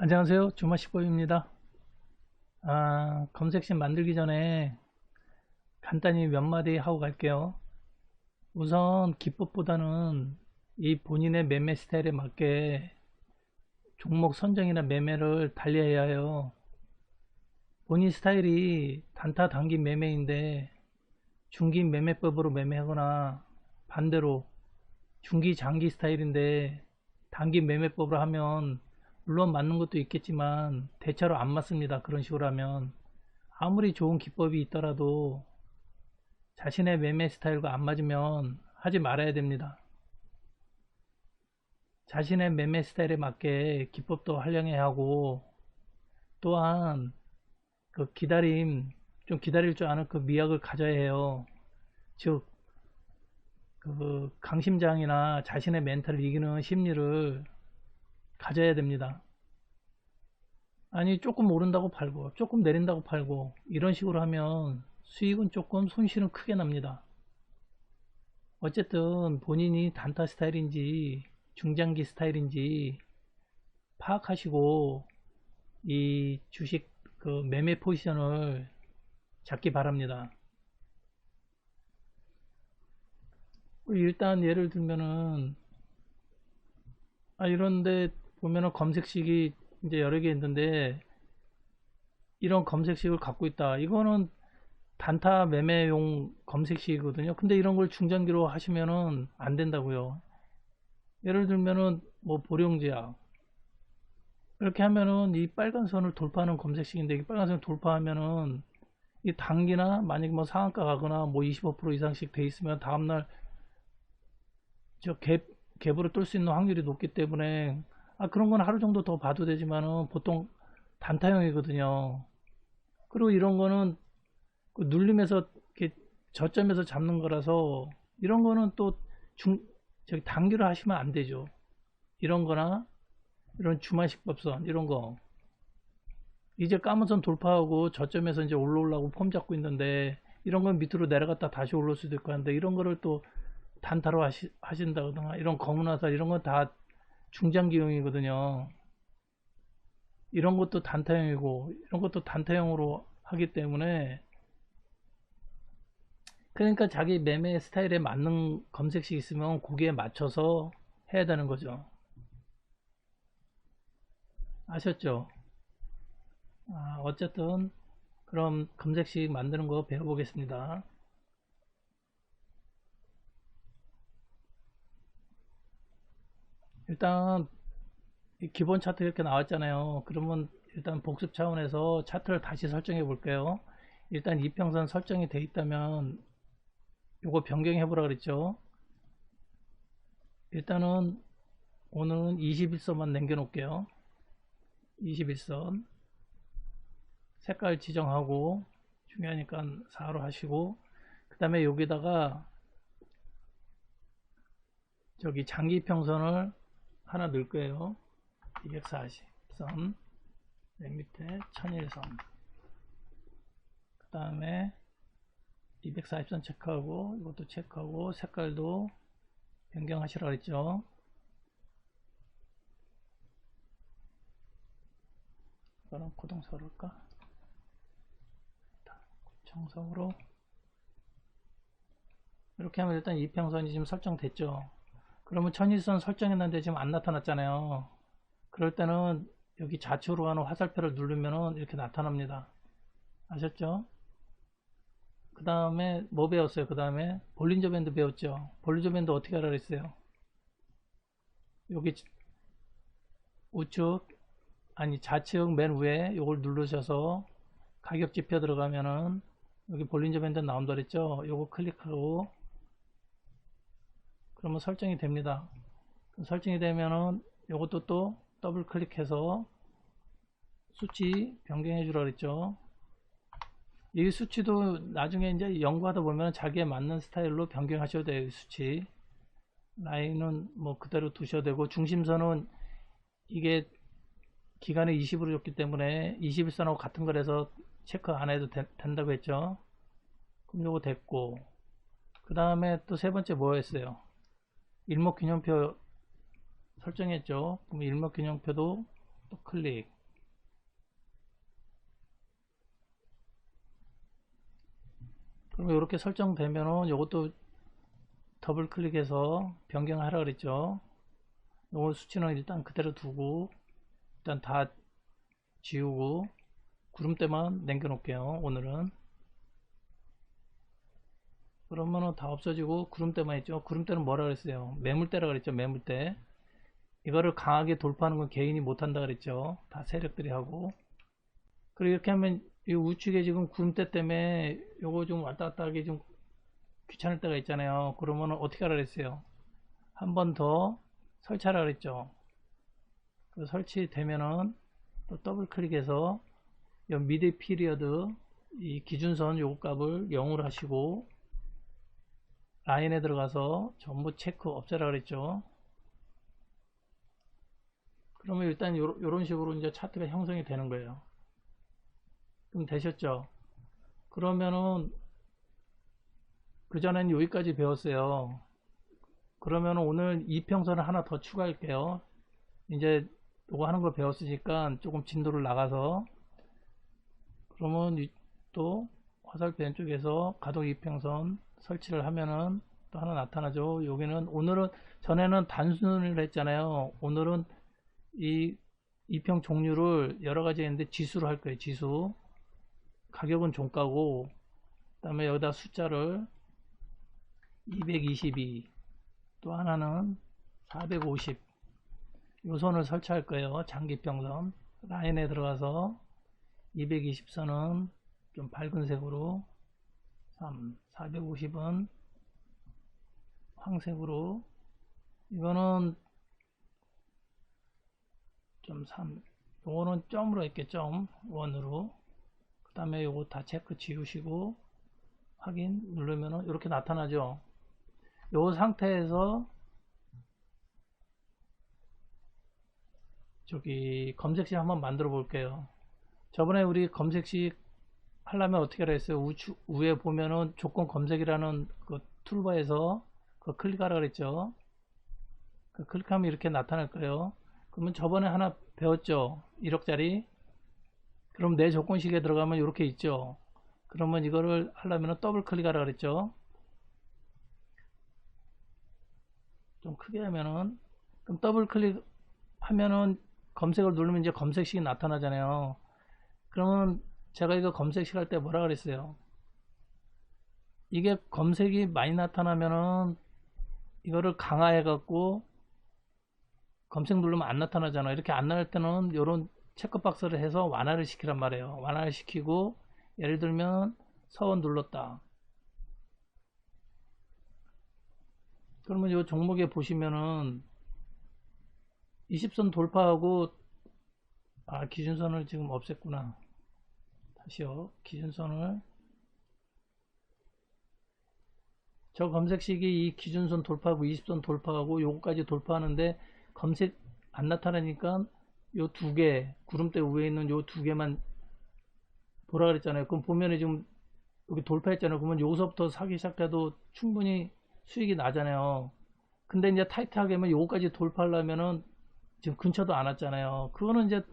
안녕하세요. 주마식법입니다. 검색식 만들기 전에 간단히 몇 마디 하고 갈게요. 우선 기법보다는 이 본인의 매매 스타일에 맞게 종목 선정이나 매매를 달리해야 해요. 본인 스타일이 단타 단기 매매인데 중기 매매법으로 매매하거나 반대로 중기 장기 스타일인데 단기 매매법으로 하면 물론 맞는 것도 있겠지만 대체로 안 맞습니다. 그런 식으로 하면 아무리 좋은 기법이 있더라도 자신의 매매 스타일과 안 맞으면 하지 말아야 됩니다. 자신의 매매 스타일에 맞게 기법도 활용해야 하고, 또한 그 좀 기다릴 줄 아는 그 미학을 가져야 해요. 즉, 그 강심장이나 자신의 멘탈을 이기는 심리를 가져야 됩니다. 아니, 조금 오른다고 팔고, 조금 내린다고 팔고, 이런 식으로 하면 수익은 조금, 손실은 크게 납니다. 어쨌든 본인이 단타 스타일인지 중장기 스타일인지 파악하시고 이 주식 그 매매 포지션을 잡기 바랍니다. 일단 예를 들면은 이런데 보면은 검색식이 이제 여러 개 있는데 이런 검색식을 갖고 있다. 이거는 단타 매매용 검색식이거든요. 근데 이런 걸 중장기로 하시면은 안 된다고요. 예를 들면은 뭐 보령제약 이렇게 하면은 이 빨간 선을 돌파하는 검색식인데 이 빨간 선을 돌파하면은 이 단기나 만약 뭐 상한가 가거나 뭐 25% 이상씩 돼 있으면 다음날 저 갭으로 뚫을 수 있는 확률이 높기 때문에 그런 건 하루 정도 더 봐도 되지만은 보통 단타형이거든요. 그리고 이런 거는 그 눌림에서 이렇게 저점에서 잡는 거라서 이런 거는 또 저기 단기로 하시면 안 되죠. 이런 거나 이런 주마식법선 이런 거 이제 까만 선 돌파하고 저점에서 이제 올라오려고 폼 잡고 있는데 이런 건 밑으로 내려갔다 다시 올라올 수도 있고 하는데 이런 거를 또 단타로 하신다거나 이런 검은 화살 이런 건 다 중장기용이거든요. 이런 것도 단타형이고 이런 것도 단타형으로 하기 때문에 그러니까 자기 매매 스타일에 맞는 검색식 있으면 거기에 맞춰서 해야 되는 거죠. 아셨죠? 어쨌든 그럼 검색식 만드는 거 배워보겠습니다. 일단 기본 차트 이렇게 나왔잖아요. 그러면 일단 복습 차원에서 차트를 다시 설정해 볼게요. 일단 이평선 설정이 돼 있다면 이거 변경해 보라 그랬죠. 일단은 오늘은 21선만 남겨 놓을게요. 21선 색깔 지정하고 중요하니까 4로 하시고 그 다음에 여기다가 저기 장기 이평선을 하나 넣을 거예요. 240선 맨 밑에 1001선 그 다음에 240선 체크하고 이것도 체크하고 색깔도 변경하시라 그랬죠. 이거는 고동석으로 할까? 정석으로 이렇게 하면 일단 이평선이 지금 설정됐죠. 그러면 천일선 설정했는데 지금 안 나타났잖아요. 그럴 때는 여기 좌측으로 가는 화살표를 누르면 이렇게 나타납니다. 아셨죠? 그 다음에 뭐 배웠어요? 그 다음에 볼린저 밴드 배웠죠? 볼린저 밴드 어떻게 하라 그랬어요? 여기 우측 아니 좌측 맨 위에 이걸 누르셔서 가격 지표 들어가면은 여기 볼린저 밴드 나온다 그랬죠? 요거 클릭하고 그러면 설정이 됩니다. 설정이 되면은 요것도 또 더블 클릭해서 수치 변경해 주라 그랬죠. 이 수치도 나중에 이제 연구하다 보면 자기에 맞는 스타일로 변경하셔도 돼요. 이 수치 라인은 뭐 그대로 두셔도 되고 중심선은 이게 기간을 20으로 줬기 때문에 21선하고 같은 거라서 체크 안 해도 된다고 했죠. 그럼 요거 됐고 그 다음에 또 세 번째 뭐였어요? 일목균형표 설정했죠. 그럼 일목균형표도 또 클릭. 그럼 이렇게 설정되면은 이것도 더블 클릭해서 변경하라 그랬죠. 요거 수치는 일단 그대로 두고 일단 다 지우고 구름대만 남겨 놓을게요. 오늘은. 그러면은 다 없어지고 구름대만 있죠. 구름대는 뭐라 그랬어요? 매물대라 그랬죠. 매물대. 이거를 강하게 돌파하는 건 개인이 못한다 그랬죠. 다 세력들이 하고. 그리고 이렇게 하면 이 우측에 지금 구름대 때문에 요거 좀 왔다 갔다 하기 좀 귀찮을 때가 있잖아요. 그러면 어떻게 하라 그랬어요? 한 번 더 설치하라 그랬죠. 그 설치되면은 또 더블 클릭해서 이 미드 피리어드 이 기준선 요거 값을 0으로 하시고 라인에 들어가서 전부 체크 없애라 그랬죠. 그러면 일단 요런 식으로 이제 차트가 형성이 되는 거예요. 그럼 되셨죠? 그러면은 그전엔 여기까지 배웠어요. 그러면 오늘 이평선을 하나 더 추가할게요. 이제 이거 하는 걸 배웠으니까 조금 진도를 나가서 그러면 또 화살표 왼쪽에서 가동 이평선 설치를 하면은 또 하나 나타나죠. 여기는 오늘은 전에는 단순을 했잖아요. 오늘은 이 이평 종류를 여러 가지 했는데 지수로 할 거예요. 지수. 가격은 종가고 그 다음에 여기다 숫자를 222 또 하나는 450 요 선을 설치할 거예요. 장기평선 라인에 들어가서 220선은 좀 밝은 색으로 3 450은 황색으로 이거는 좀 3 요거는 점으로 했겠죠. 원으로 그 다음에 요거 다 체크 지우시고 확인 누르면은 이렇게 나타나죠. 요 상태에서 저기 검색식 한번 만들어 볼게요. 저번에 우리 검색식 하려면 어떻게 하라 했어요? 위에 보면은 조건 검색이라는 그 툴바에서 그 클릭하라 그랬죠. 그 클릭하면 이렇게 나타날 거예요. 그러면 저번에 하나 배웠죠. 1억짜리. 그럼 내 조건식에 들어가면 이렇게 있죠. 그러면 이거를 하려면 더블 클릭하라 그랬죠. 좀 크게 하면은 그럼 더블 클릭 하면은 검색을 누르면 이제 검색식이 나타나잖아요. 그러면 제가 이거 검색식 할 때 뭐라 그랬어요? 이게 검색이 많이 나타나면은 이거를 강화해 갖고 검색 누르면 안 나타나잖아. 이렇게 안 나올 때는 이런 체크박스를 해서 완화를 시키란 말이에요. 완화를 시키고 예를 들면 서원 눌렀다. 그러면 이 종목에 보시면은 20선 돌파하고 기준선을 지금 없앴구나. 다시요. 기준선을 저 검색식이 이 기준선 돌파하고 20선 돌파하고 요거까지 돌파하는데 검색 안 나타나니까 요 두 개 구름대 위에 있는 요 두 개만 보라 그랬잖아요. 그럼 보면은 지금 여기 돌파했잖아요. 그러면 여기서부터 사기 시작해도 충분히 수익이 나잖아요. 근데 이제 타이트하게 하면 요거까지 돌파하려면은 지금 근처도 안 왔잖아요. 그거는 이제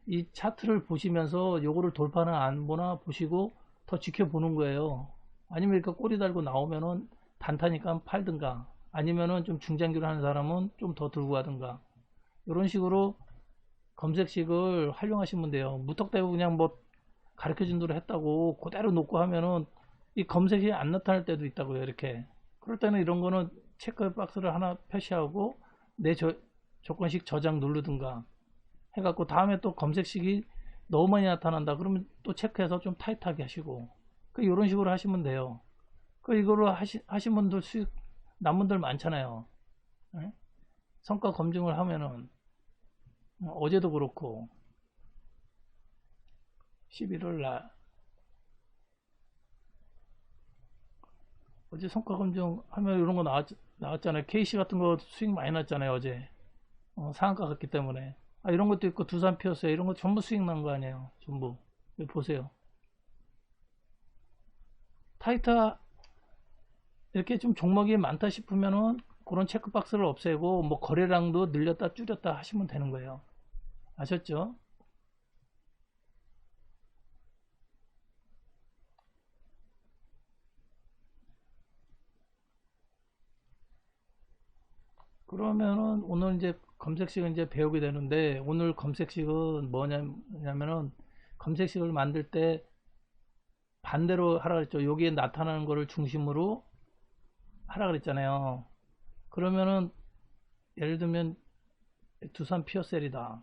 이 차트를 보시면서 요거를 돌파나 안 보나 보시고 더 지켜보는 거예요. 아니면 이렇게 꼬리 달고 나오면은 단타니까 팔든가 아니면은 좀 중장기로 하는 사람은 좀 더 들고 가든가 이런 식으로 검색식을 활용하시면 돼요. 무턱대고 그냥 뭐 가르쳐준 대로 했다고 그대로 놓고 하면은 이 검색이 안 나타날 때도 있다고요. 이렇게 그럴 때는 이런 거는 체크 박스를 하나 표시하고 내 조건식 저장 누르든가 해갖고 다음에 또 검색식이 너무 많이 나타난다 그러면 또 체크해서 좀 타이트하게 하시고 이런 식으로 하시면 돼요. 이거로 하신 분들 수익 난 분들 많잖아요. 네? 성과 검증을 하면은 어제도 그렇고 11월 날 어제 성과 검증 하면 이런 거 나왔잖아요. KC 같은 거 수익 많이 났잖아요. 어제 상한가 갔기 때문에 이런 것도 있고 두산 피었어요. 이런 거 전부 수익 난 거 아니에요. 전부 여기 보세요. 타이트 이렇게 좀 종목이 많다 싶으면은 그런 체크박스를 없애고 뭐 거래량도 늘렸다 줄였다 하시면 되는 거예요. 아셨죠? 그러면은 오늘 이제 검색식을 이제 배우게 되는데, 오늘 검색식은 뭐냐면은 검색식을 만들 때 반대로 하라 그랬죠. 여기에 나타나는 거를 중심으로 하라 그랬잖아요. 그러면은 예를 들면 두산 피어셀이다.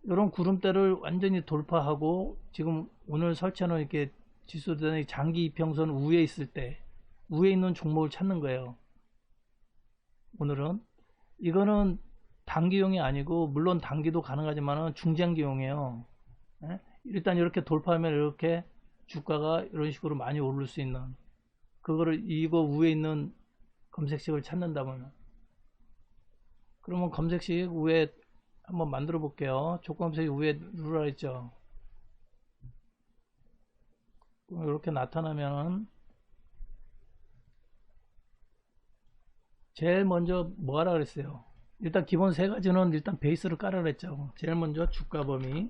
이런 구름대를 완전히 돌파하고 지금 오늘 설치해 놓은 이렇게 지수단의 장기 이평선 위에 있을 때 위에 있는 종목을 찾는 거예요. 오늘은 이거는 단기용이 아니고, 물론 단기도 가능하지만 중장기용이에요. 예? 일단 이렇게 돌파하면 이렇게 주가가 이런 식으로 많이 오를 수 있는, 그거를 이거 위에 있는 검색식을 찾는다 보면, 그러면 검색식 위에 한번 만들어 볼게요. 조건검색 위에 누르라 했죠. 이렇게 나타나면 제일 먼저 뭐 하라 그랬어요? 일단 기본 세 가지는 일단 베이스를 깔아 그랬죠. 제일 먼저 주가 범위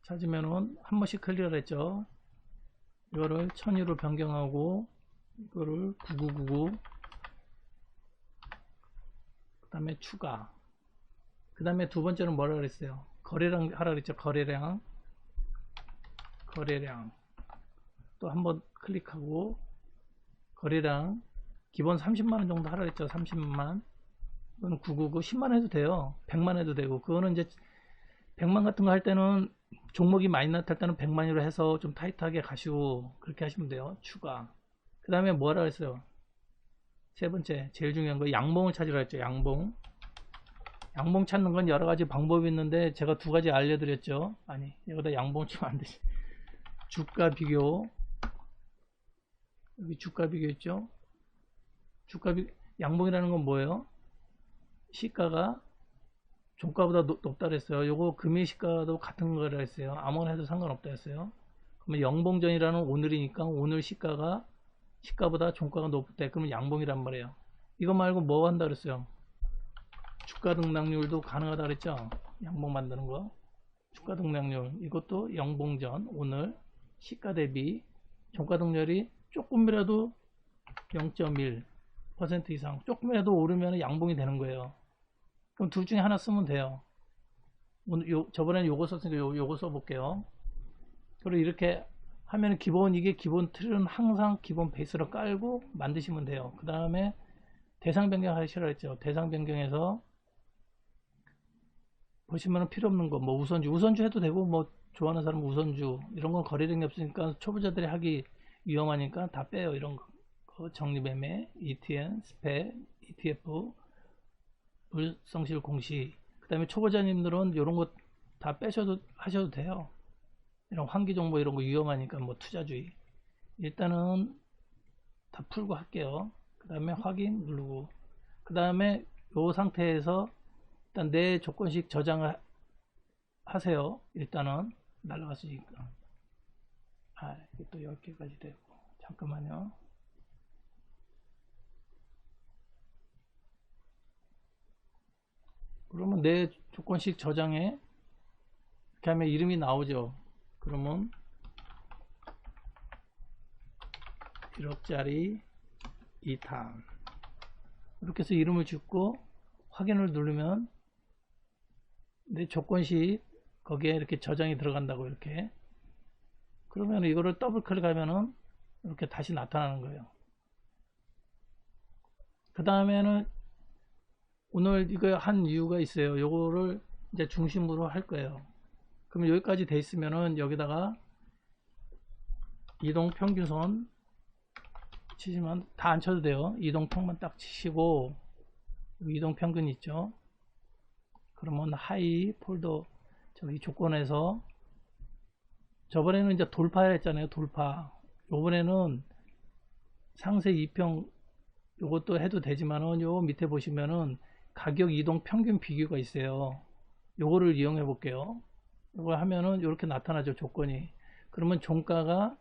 찾으면은 한 번씩 클리어 했죠. 이거를 1002로 변경하고 이거를 9999, 그 다음에 추가, 그 다음에 두 번째는 뭐라 그랬어요? 거래량 하라 그랬죠. 거래량 또 한번 클릭하고, 거래량 기본 30만원 정도 하라 그랬죠. 30만. 이건 999 10만 해도 돼요. 100만 해도 되고, 그거는 이제 100만 같은 거 할 때는 종목이 많이 나타날 때는 100만으로 해서 좀 타이트하게 가시고 그렇게 하시면 돼요. 추가. 그 다음에 뭐라 했어요? 세 번째 제일 중요한 거 양봉을 찾으라 했죠. 양봉 찾는 건 여러 가지 방법이 있는데 제가 두 가지 알려드렸죠. 아니, 여기다 양봉 치면 안 되지. 주가 비교, 여기 주가 비교 있죠. 양봉이라는 건 뭐예요? 시가가 종가보다 높다 그랬어요. 요거 금일 시가도 같은 거라 했어요. 아무거나 해도 상관없다 했어요. 그러면 영봉전이라는 오늘이니까 오늘 시가보다 종가가 높을 때, 그러면 양봉이란 말이에요. 이거 말고 뭐 한다 그랬어요? 주가 등락률도 가능하다 그랬죠. 양봉 만드는 거. 주가 등락률 이것도 영봉전, 오늘 시가 대비 종가 등률이 조금이라도 0.1% 이상 조금이라도 오르면 양봉이 되는 거예요. 그럼 둘 중에 하나 쓰면 돼요. 오늘 저번에는 요거 썼으니까 요거 써볼게요. 그리고 이렇게 하면 이게 기본 틀은 항상 기본 베이스로 깔고 만드시면 돼요. 그 다음에 대상 변경 하시라 했죠. 대상 변경해서 보시면 필요 없는 거, 뭐 우선주 해도 되고, 뭐 좋아하는 사람은 우선주, 이런 건 거래량이 없으니까 초보자들이 하기 위험하니까 다 빼요. 이런 거 정리매매, ETN, 스펙, ETF, 불성실 공시. 그 다음에 초보자님들은 이런 거 다 하셔도 돼요. 이런 환기 정보 이런 거 위험하니까, 뭐 투자주의. 일단은 다 풀고 할게요. 그 다음에 확인 누르고, 그 다음에 이 상태에서 일단 내 조건식 저장을 하세요. 일단은 날라갔으니까. 이게 또 10개까지 되고, 잠깐만요. 그러면 내 조건식 저장에 이렇게 하면 이름이 나오죠. 그러면 1억짜리 2탄 이렇게 해서 이름을 짓고 확인을 누르면 내 조건식 거기에 이렇게 저장이 들어간다고, 이렇게. 그러면 이거를 더블 클릭하면은 이렇게 다시 나타나는 거예요. 그 다음에는 오늘 이거 한 이유가 있어요. 요거를 이제 중심으로 할 거예요. 그러면 여기까지 돼 있으면은 여기다가 이동 평균선 치시면 다 안 쳐도 돼요. 이동 평만 딱 치시고, 이동 평균 있죠. 그러면 하이 폴더 저기 조건에서, 저번에는 이제 돌파를 했잖아요. 돌파. 요번에는 상세 2평 요것도 해도 되지만은, 요 밑에 보시면은 가격 이동 평균 비교가 있어요. 요거를 이용해 볼게요. 이거 하면은 이렇게 나타나죠. 조건이. 그러면 종가가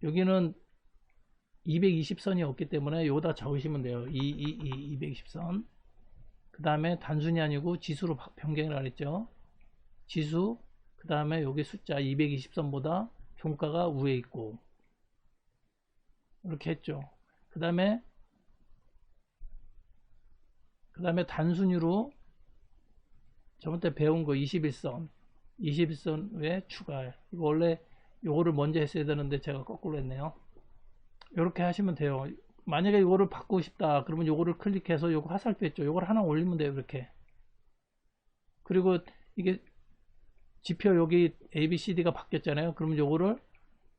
여기는 220선이 없기 때문에 여기다 적으시면 돼요. 220선. 그 다음에 단순이 아니고 지수로 변경을 하랬죠. 지수, 그 다음에 여기 숫자 220선보다 종가가 위에 있고, 이렇게 했죠. 그 다음에 단순위로 저번 때 배운 거 21선 외에 추가. 이거 원래 요거를 먼저 했어야 되는데 제가 거꾸로 했네요. 이렇게 하시면 돼요. 만약에 이거를 바꾸고 싶다 그러면 요거를 클릭해서 요거 화살표 있죠, 요걸 하나 올리면 돼요. 이렇게. 그리고 이게 지표 여기 ABCD가 바뀌었잖아요. 그러면 요거를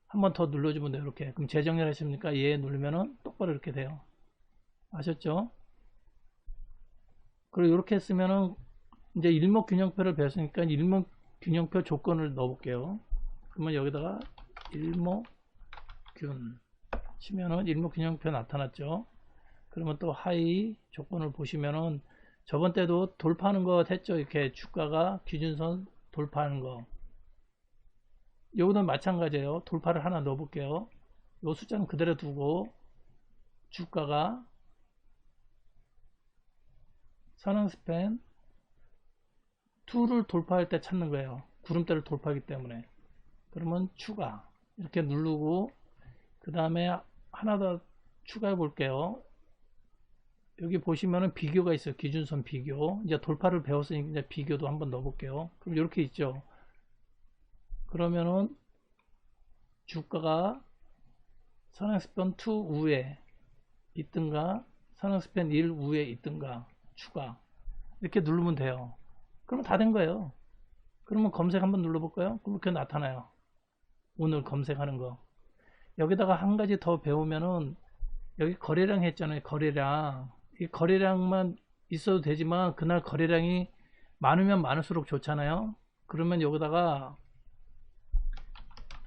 한 번 더 눌러주면 돼요. 이렇게. 그럼 재정렬 하십니까? 예 누르면은 똑바로 이렇게 돼요. 아셨죠? 그리고 이렇게 했으면은 이제 일목균형표를 배웠으니까 일목균형표 조건을 넣어 볼게요. 그러면 여기다가 일목균 치면은 일목균형표 나타났죠. 그러면 또 하이 조건을 보시면은 저번 때도 돌파하는 거 했죠. 이렇게 주가가 기준선 돌파하는 거. 여기도 마찬가지예요. 돌파를 하나 넣어 볼게요. 이 숫자는 그대로 두고 주가가 선행스팬 2를 돌파할 때 찾는 거예요. 구름대를 돌파하기 때문에. 그러면 추가 이렇게 누르고 그 다음에 하나 더 추가해 볼게요. 여기 보시면은 비교가 있어요. 기준선 비교. 이제 돌파를 배웠으니까 이제 비교도 한번 넣어 볼게요. 그럼 이렇게 있죠. 그러면은 주가가 선행스팬 2 우에 있든가 선행스팬 1 우에 있든가 추가 이렇게 누르면 돼요. 그러면 다 된 거예요. 그러면 검색 한번 눌러볼까요? 그렇게 나타나요. 오늘 검색하는 거. 여기다가 한 가지 더 배우면은 여기 거래량 했잖아요. 거래량. 이 거래량만 있어도 되지만 그날 거래량이 많으면 많을수록 좋잖아요. 그러면 여기다가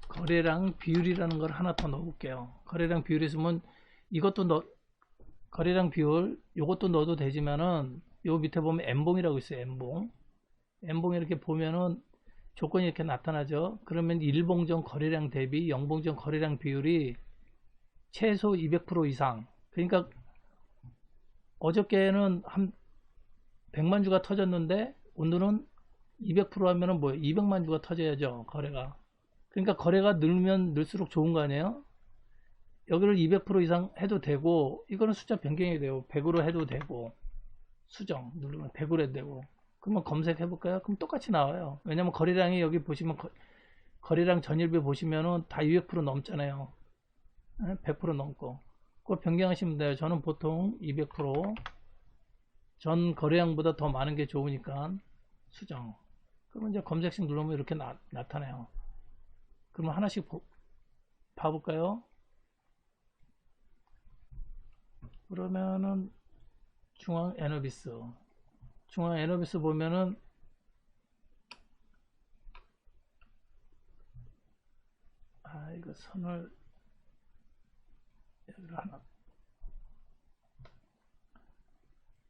거래량 비율이라는 걸 하나 더 넣어볼게요. 거래량 비율이 있으면 이것도 거래량 비율 이것도 넣어도 되지만은 요 밑에 보면 N봉이라고 있어요. N봉 이렇게 보면은 조건이 이렇게 나타나죠. 그러면 1봉 전 거래량 대비 0봉 전 거래량 비율이 최소 200% 이상. 그러니까 어저께는 한 100만 주가 터졌는데 오늘은 200% 하면은 뭐예요? 200만 주가 터져야죠. 거래가. 그러니까 거래가 늘면 늘수록 좋은 거 아니에요? 여기를 200% 이상 해도 되고 이거는 숫자 변경이 돼요. 100으로 해도 되고 수정 누르면 100으로 해도 되고. 그러면 검색해 볼까요? 그럼 똑같이 나와요. 왜냐면 거래량이 여기 보시면 거래량 전일비 보시면은 다 200% 넘잖아요. 100% 넘고. 그거 변경하시면 돼요. 저는 보통 200%전 거래량보다 더 많은 게 좋으니까 수정. 그러면 이제 검색식 누르면 이렇게 나타나요. 그러면 하나씩 봐볼까요? 그러면은 중앙 에너비스 보면은 이거 선을 여기로 하나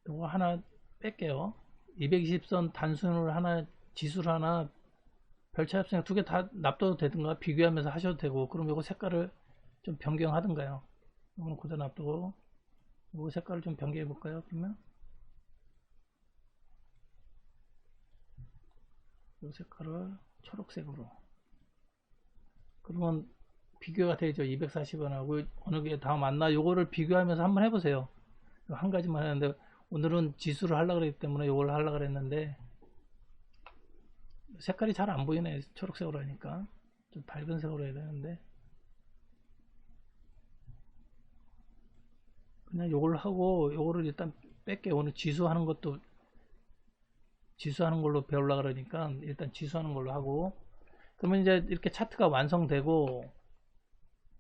요거 하나 뺄게요. 220선 단순을 하나 지수를 하나 별차 합성 두 개 다 납둬도 되든가 비교하면서 하셔도 되고. 그럼 요거 색깔을 좀 변경하든가요. 이거는 그대로 납두고 요거 색깔을 좀 변경해 볼까요? 그러면 요 색깔을 초록색으로. 그러면 비교가 되죠. 240원하고 어느 게 다 맞나 요거를 비교하면서 한번 해보세요. 한 가지만 했는데 오늘은 지수를 하려고 그랬기 때문에 요걸 하려고 그랬는데 색깔이 잘 안 보이네. 초록색으로 하니까 좀 밝은 색으로 해야 되는데 그냥 요걸 하고 요거를 일단 뺄게요. 오늘 지수하는 것도 지수하는 걸로 배우려고 그러니까 일단 지수하는 걸로 하고. 그러면 이제 이렇게 차트가 완성되고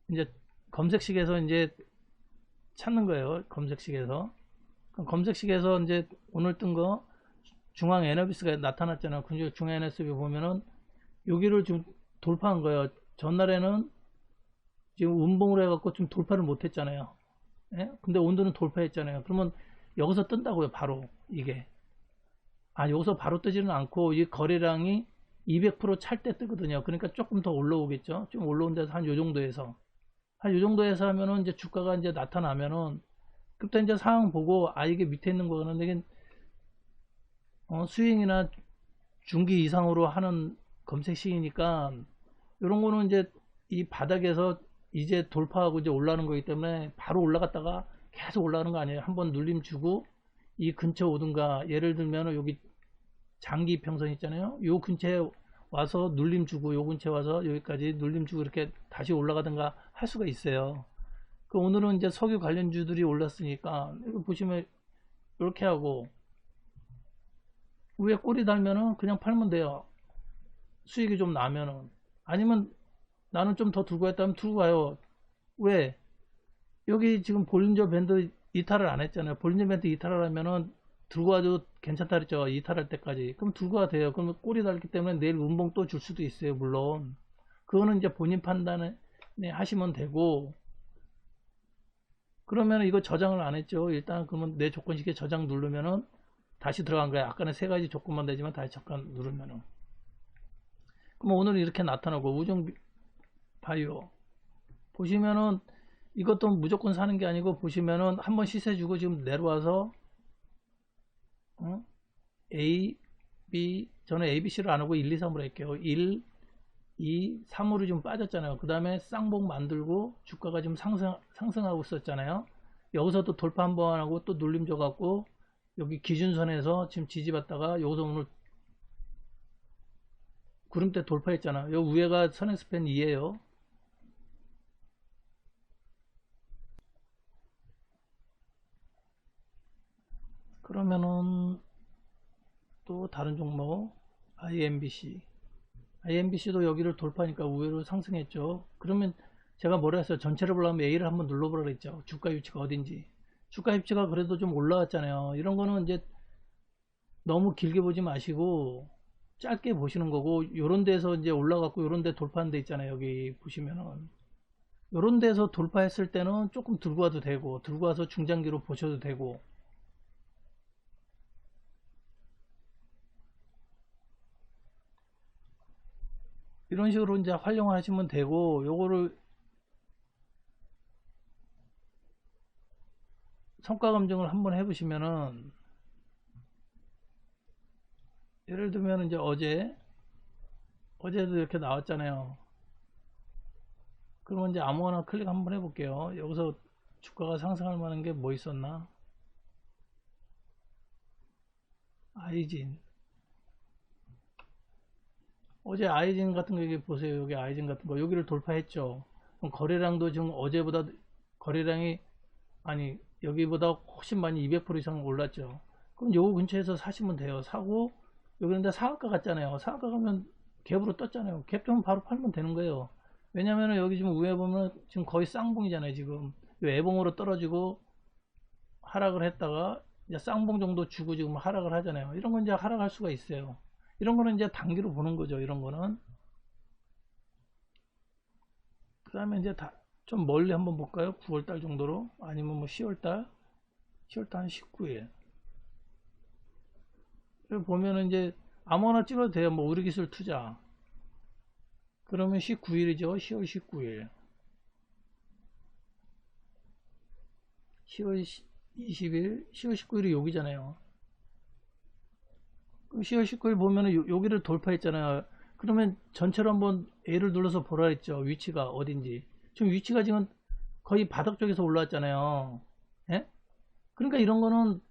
이제 검색식에서 이제 찾는 거예요. 검색식에서 이제 오늘 뜬 거 중앙 에너비스가 나타났잖아요. 근데 중앙 에너비스 보면은 여기를 좀 돌파한 거예요. 전날에는 지금 운봉으로 해갖고 좀 돌파를 못했잖아요. 예? 근데 오늘은 돌파했잖아요. 그러면 여기서 뜬다고요. 바로 이게 여기서 바로 뜨지는 않고 이 거래량이 200% 찰 때 뜨거든요. 그러니까 조금 더 올라오겠죠. 좀 올라온 데서 한 요 정도에서 한 요 정도에서 하면은 이제 주가가 이제 나타나면은 그때 이제 상황 보고 아 이게 밑에 있는 거는 이게 스윙이나 중기 이상으로 하는 검색 시기니까 이런 거는 이제 이 바닥에서 이제 돌파하고 이제 올라가는 거기 때문에 바로 올라갔다가 계속 올라가는 거 아니에요. 한번 눌림 주고 이 근처 오든가 예를 들면 여기 장기 평선 있잖아요. 요 근처에 와서 눌림 주고 요 근처에 와서 여기까지 눌림 주고 이렇게 다시 올라가든가 할 수가 있어요. 그 오늘은 이제 석유 관련주들이 올랐으니까 이거 보시면 이렇게 하고 위에 꼬리 달면은 그냥 팔면 돼요. 수익이 좀 나면은. 아니면 나는 좀 더 들고 했다면 들고 가요. 왜? 여기 지금 볼린저 밴드 이탈을 안 했잖아요. 볼린저 밴드 이탈을 하면은 들고 와도 괜찮다 그랬죠. 이탈할 때까지. 그럼 들고 와도 돼요. 그러면 꼬리 달기 때문에 내일 운봉 또 줄 수도 있어요. 물론. 그거는 이제 본인 판단에 하시면 되고. 그러면 이거 저장을 안 했죠. 일단 그러면 내 조건식에 저장 누르면은 다시 들어간 거야. 아까는 세 가지 조건만 되지만 다시 잠깐 누르면은. 그럼 오늘은 이렇게 나타나고 우정 바이오 보시면은 이것도 무조건 사는 게 아니고 보시면은 한번 시세 주고 지금 내려와서 A, B 저는 A, B, C를 안 하고 1, 2, 3으로 할게요. 1, 2, 3으로 좀 빠졌잖아요. 그 다음에 쌍봉 만들고 주가가 지금 상승하고 있었잖아요. 여기서도 돌파 한번 하고 또 눌림 줘갖고 여기 기준선에서 지금 지지받다가 여기서 오늘 구름대 돌파했잖아. 요 위에가 선행스팬 2에요. 그러면은 또 다른 종목 IMBC도 여기를 돌파하니까 우회로 상승했죠. 그러면 제가 뭐라 했어요? 전체를 보려면 A를 한번 눌러보라 그랬죠. 주가 위치가 어딘지. 주가 위치가 그래도 좀 올라왔잖아요. 이런 거는 이제 너무 길게 보지 마시고 짧게 보시는 거고 요런 데서 이제 올라갔고 요런 데 돌파한 데 있잖아요. 여기 보시면은 요런 데서 돌파했을 때는 조금 들고 와도 되고 들고 와서 중장기로 보셔도 되고 이런 식으로 이제 활용하시면 되고 요거를 성과 검증을 한번 해보시면은 예를 들면 이제 어제도 이렇게 나왔잖아요. 그러면 이제 아무거나 클릭 한번 해볼게요. 여기서 주가가 상승할 만한 게 뭐 있었나? 아이진. 어제 아이진 같은 거 여기 보세요. 여기 아이진 같은 거 여기를 돌파했죠. 그럼 거래량도 지금 어제보다 거래량이 아니 여기보다 훨씬 많이 200% 이상 올랐죠. 그럼 요 근처에서 사시면 돼요. 사고 여기 근데 상한가 같잖아요. 상한가 가면 갭으로 떴잖아요. 갭 되면 바로 팔면 되는 거예요. 왜냐면은 여기 지금 위에 보면 지금 거의 쌍봉이잖아요. 지금 요 애봉으로 떨어지고 하락을 했다가 이제 쌍봉 정도 주고 지금 하락을 하잖아요. 이런 건 이제 하락할 수가 있어요. 이런 거는 이제 단기로 보는 거죠. 이런 거는. 그 다음에 이제 좀 멀리 한번 볼까요? 9월달 정도로 아니면 뭐 10월달 한 19일 보면은 이제 아무거나 찍어도 돼요. 뭐 우리기술 투자 그러면 19일이죠. 10월 19일 10월 20일 10월 19일이 여기잖아요. 그럼 10월 19일 보면은 여기를 돌파했잖아요. 그러면 전체로 한번 A를 눌러서 보라 했죠. 위치가 어딘지. 지금 위치가 지금 거의 바닥 쪽에서 올라왔잖아요. 예? 그러니까 이런 거는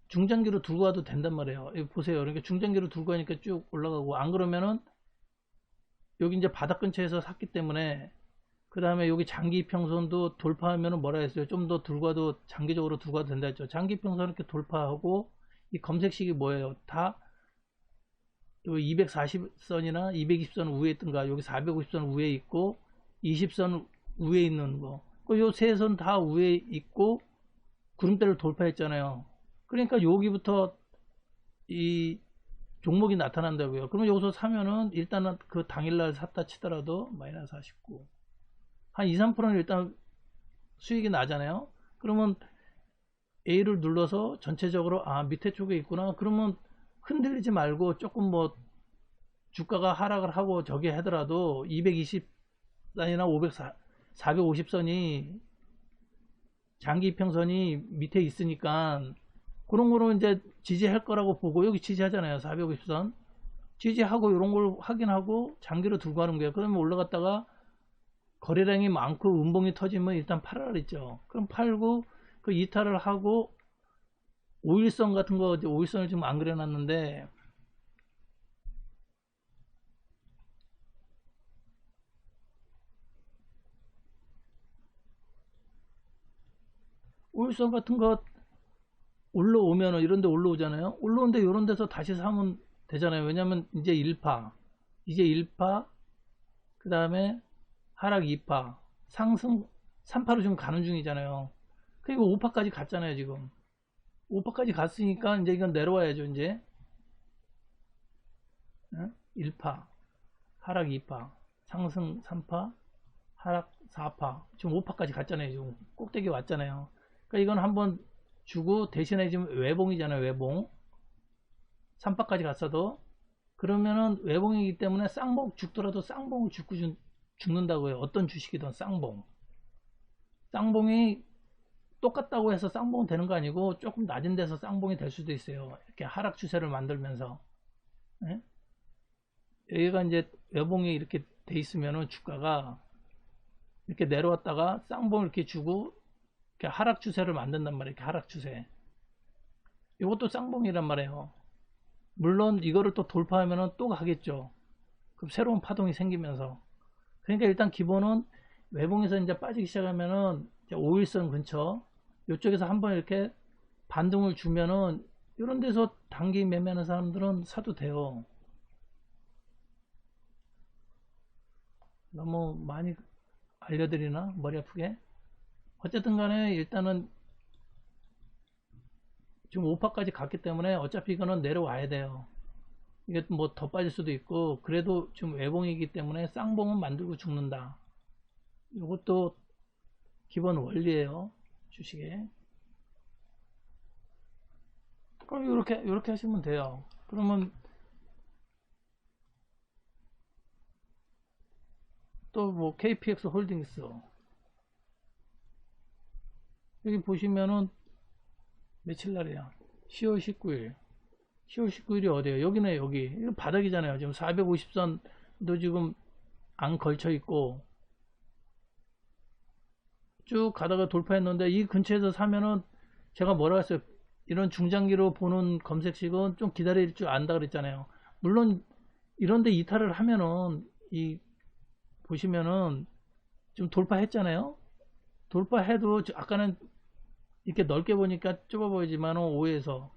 중장기로 들고 와도 된단 말이에요. 여기 보세요. 그러니까 중장기로 들고 가니까 쭉 올라가고 안 그러면은 여기 이제 바닥 근처에서 샀기 때문에 그 다음에 여기 장기 평선도 돌파하면은 뭐라 했어요? 좀 더 들고 와도 장기적으로 들고 와도 된다 했죠. 장기 평선 이렇게 돌파하고 이 검색식이 뭐예요? 다 여기 240선이나 220선 위에 있던가 여기 450선 위에 있고 20선 위에 있는 거. 요 세 선 다 위에 있고 구름대를 돌파했잖아요. 그러니까 여기부터 이 종목이 나타난다고요. 그러면 여기서 사면은 일단은 그 당일날 샀다 치더라도 마이너스 49. 한 2, 3%는 일단 수익이 나잖아요. 그러면 A를 눌러서 전체적으로 아 밑에 쪽에 있구나. 그러면 흔들리지 말고 조금 뭐 주가가 하락을 하고 저기 하더라도 220선이나 450선이 장기 이평선이 밑에 있으니까 그런 거로 이제 지지할 거라고 보고 여기 지지하잖아요. 450선 지지하고 이런 걸 확인하고 장기로 두고 가는 거예요. 그러면 올라갔다가 거래량이 많고 음봉이 터지면 일단 팔아라 그랬죠. 그럼 팔고 그 이탈을 하고 5일선 같은 거 5일선을 지금 안 그려놨는데 5일선 같은 거 올라오면은 이런 데 올라오잖아요. 올라오는데 이런 데서 다시 사면 되잖아요. 왜냐면 이제 1파 이제 1파 그 다음에 하락 2파 상승 3파로 지금 가는 중이잖아요. 그리고 5파까지 갔잖아요. 지금 5파까지 갔으니까 이제 이건 내려와야죠. 이제 1파 하락 2파 상승 3파 하락 4파 지금 5파까지 갔잖아요. 지금 꼭대기 왔잖아요. 그러니까 이건 한번 주고 대신에 지금 외봉이잖아요. 외봉 3파까지 갔어도 그러면은 외봉이기 때문에 쌍봉 죽더라도 쌍봉을 죽는다고요. 어떤 주식이든 쌍봉이 똑같다고 해서 쌍봉은 되는 거 아니고 조금 낮은 데서 쌍봉이 될 수도 있어요. 이렇게 하락 추세를 만들면서 네? 여기가 이제 외봉이 이렇게 돼 있으면은 주가가 이렇게 내려왔다가 쌍봉을 이렇게 주고 이렇게 하락 추세를 만든단 말이에요. 이렇게 하락 추세. 이것도 쌍봉이란 말이에요. 물론 이거를 또 돌파하면은 또 가겠죠. 그럼 새로운 파동이 생기면서. 그러니까 일단 기본은 외봉에서 이제 빠지기 시작하면은 이제 5일선 근처 이쪽에서 한번 이렇게 반등을 주면은 이런 데서 단기 매매하는 사람들은 사도 돼요. 너무 많이 알려드리나? 머리 아프게? 어쨌든 간에 일단은 지금 5파까지 갔기 때문에 어차피 이거는 내려와야 돼요. 이게 뭐 더 빠질 수도 있고 그래도 지금 외봉이기 때문에 쌍봉은 만들고 죽는다. 이것도 기본 원리예요. 주식에. 그럼 이렇게 하시면 돼요. 그러면 또 뭐 KPX 홀딩스 여기 보시면은 며칠 날이야? 10월 19일. 10월 19일이 어디예요? 여기네 여기. 이거 바닥이잖아요. 지금 450선도 지금 안 걸쳐 있고 쭉 가다가 돌파했는데 이 근처에서 사면은 제가 뭐라 했어요? 이런 중장기로 보는 검색식은 좀 기다릴 줄 안다 그랬잖아요. 물론 이런데 이탈을 하면은 이 보시면은 좀 돌파했잖아요. 돌파해도 아까는 이렇게 넓게 보니까 좁아 보이지만 5에서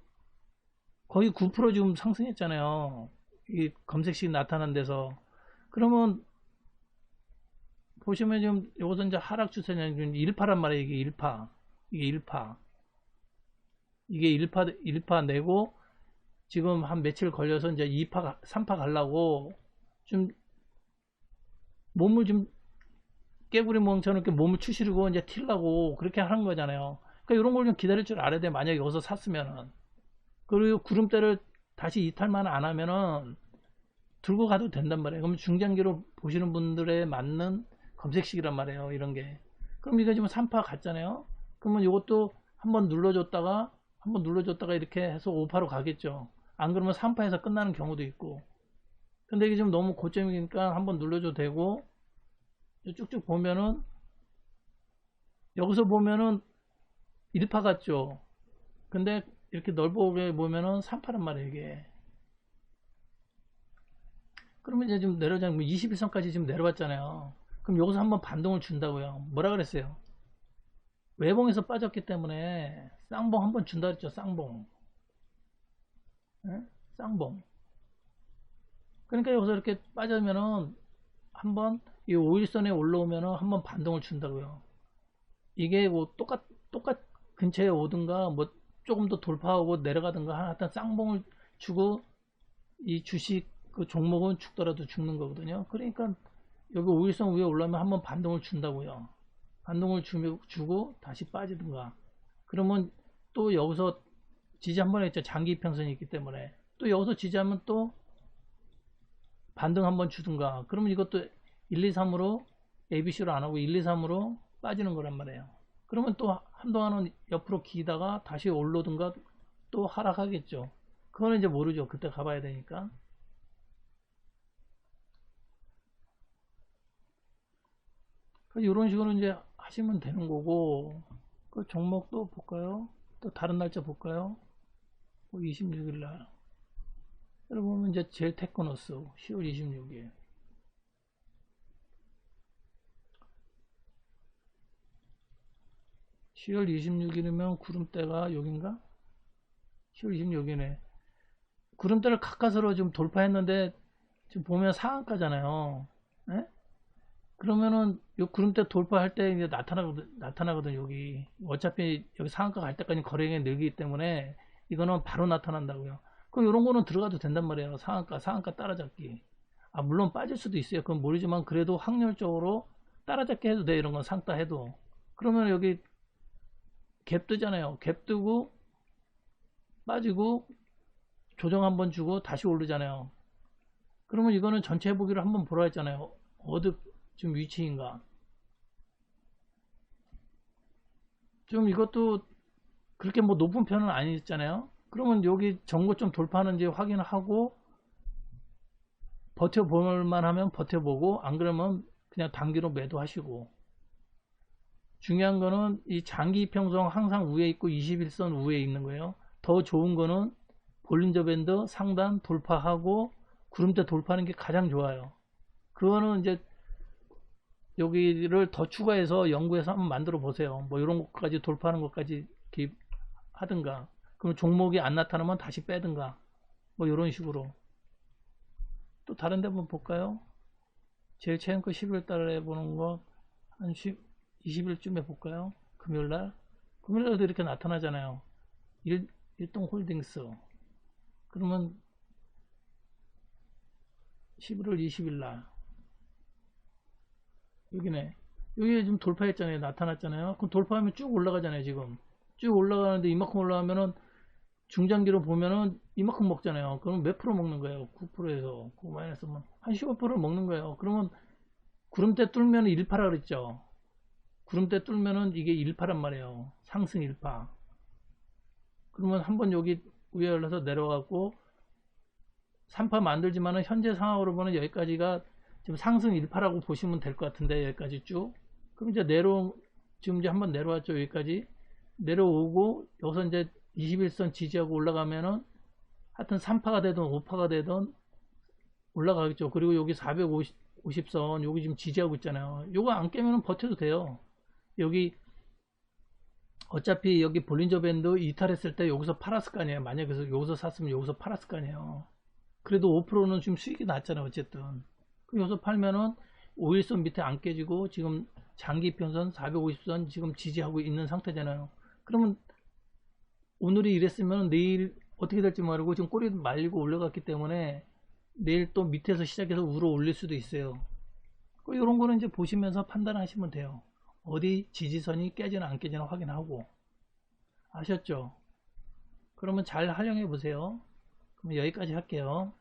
거의 9% 지금 상승했잖아요. 이 검색식 나타난 데서. 그러면 보시면 지금 요것은 이제 하락 추세는 1파란 말이에요. 이게 1파. 이게 1파. 이게 1파 내고 지금 한 며칠 걸려서 이제 2파, 3파 가려고 좀 몸을 좀 깨구리 멍처럼 이렇게 몸을 추스르고 이제 튀려고 그렇게 하는 거잖아요. 그러니까 이런 걸 좀 기다릴 줄 알아야 돼. 만약에 여기서 샀으면은. 그리고 구름대를 다시 이탈만 안 하면은 들고 가도 된단 말이에요. 그럼 중장기로 보시는 분들에 맞는 검색식이란 말이에요. 이런 게. 그럼 이거 지금 3파 갔잖아요. 그러면 이것도 한번 눌러줬다가 이렇게 해서 5파로 가겠죠. 안 그러면 3파에서 끝나는 경우도 있고. 근데 이게 지금 너무 고점이니까 한번 눌러줘도 되고 쭉쭉 보면은 여기서 보면은 1파 같죠. 근데 이렇게 넓게 보면은 3파란 말이에요. 이게. 그러면 이제 지금 내려오자면 21선까지 지금 내려왔잖아요. 그럼 여기서 한번 반동을 준다고요. 뭐라 그랬어요? 외봉에서 빠졌기 때문에 쌍봉 한번 준다 그랬죠. 쌍봉. 네? 쌍봉. 그러니까 여기서 이렇게 빠지면은 한번 이 5일선에 올라오면은 한번 반동을 준다고요. 이게 뭐 똑같 근처에 오든가 뭐 조금 더 돌파하고 내려가든가 하여튼 쌍봉을 주고 이 주식 그 종목은 죽더라도 죽는 거거든요. 그러니까 여기 5일선 위에 올라오면 한번 반동을 준다고요. 반동을 주고 다시 빠지든가. 그러면 또 여기서 지지 한번 했죠. 장기 이평선이 있기 때문에. 또 여기서 지지하면 또 반등 한번 주든가. 그러면 이것도 1, 2, 3으로 ABC로 안 하고 1, 2, 3으로 빠지는 거란 말이에요. 그러면 또 한동안은 옆으로 기다가 다시 올라오든가 또 하락하겠죠. 그거는 이제 모르죠. 그때 가봐야 되니까. 이런 식으로 이제 하시면 되는 거고, 그 종목도 볼까요? 또 다른 날짜 볼까요? 26일 날. 여러분 이제 제일 테크노스 10월 26일. 10월 26일이면 구름대가 여긴가? 10월 26일에 구름대를 가까스로 좀 돌파했는데 지금 보면 상한가잖아요. 네? 그러면은 요 구름대 돌파할 때 이제 나타나거든 여기. 어차피 여기 상한가 갈 때까지 거래량이 늘기 때문에 이거는 바로 나타난다고요. 그럼 이런 거는 들어가도 된단 말이에요. 상한가 따라잡기. 아 물론 빠질 수도 있어요. 그건 모르지만 그래도 확률적으로 따라잡기 해도 돼. 이런 건 상따 해도. 그러면 여기 갭 뜨잖아요. 갭 뜨고 빠지고 조정 한번 주고 다시 오르잖아요. 그러면 이거는 전체 해보기를 한번 보라 했잖아요. 어디 지금 위치인가. 좀 이것도 그렇게 뭐 높은 편은 아니잖아요. 그러면 여기 전고 좀 돌파하는지 확인하고 버텨볼만 하면 버텨보고 안 그러면 그냥 단기로 매도하시고. 중요한 거는 이 장기 이평선 항상 위에 있고 21선 위에 있는 거예요. 더 좋은 거는 볼린저 밴드 상단 돌파하고 구름대 돌파하는 게 가장 좋아요. 그거는 이제 여기를 더 추가해서 연구해서 한번 만들어 보세요. 뭐 이런 것까지 돌파하는 것까지 이렇게 하든가. 그럼 종목이 안 나타나면 다시 빼든가. 뭐 이런 식으로. 또 다른 데 한번 볼까요? 제일 최근 거 11월 달에 보는 거 한 20일쯤에 볼까요? 금요일날. 금요일날도 이렇게 나타나잖아요. 일동 홀딩스. 그러면 11월 20일날. 여기네. 여기 좀 돌파했잖아요. 나타났잖아요. 그럼 돌파하면 쭉 올라가잖아요. 지금. 쭉 올라가는데 이만큼 올라가면은 중장기로 보면은 이만큼 먹잖아요. 그럼 몇 프로 먹는 거예요? 9%에서 9 마이너스면 한 15%를 먹는 거예요. 그러면 구름대 뚫면은 1파라 그랬죠. 구름대 뚫면은 이게 1파란 말이에요. 상승 1파. 그러면 한번 여기 위에 올라서 내려가고 3파 만들지만은 현재 상황으로 보면 여기까지가 지금 상승 1파라고 보시면 될 것 같은데 여기까지 쭉. 그럼 이제 지금 이제 한번 내려왔죠. 여기까지. 내려오고 여기서 이제 21선 지지하고 올라가면은 하여튼 3파가 되든 5파가 되든 올라가겠죠. 그리고 여기 450선 여기 지금 지지하고 있잖아요. 요거 안 깨면은 버텨도 돼요. 여기 어차피 여기 볼린저 밴드 이탈했을 때 여기서 팔았을 거 아니에요. 만약에 여기서 샀으면 여기서 팔았을 거 아니에요. 그래도 5%는 지금 수익이 났잖아요. 어쨌든. 그럼 여기서 팔면은 5일선 밑에 안 깨지고 지금 장기 편선 450선 지금 지지하고 있는 상태잖아요. 그러면 오늘이 이랬으면 내일 어떻게 될지 모르고 지금 꼬리 말리고 올라갔기 때문에 내일 또 밑에서 시작해서 위로 올릴 수도 있어요. 이런 거는 이제 보시면서 판단하시면 돼요. 어디 지지선이 깨지나 안 깨지나 확인하고. 아셨죠? 그러면 잘 활용해 보세요. 그럼 여기까지 할게요.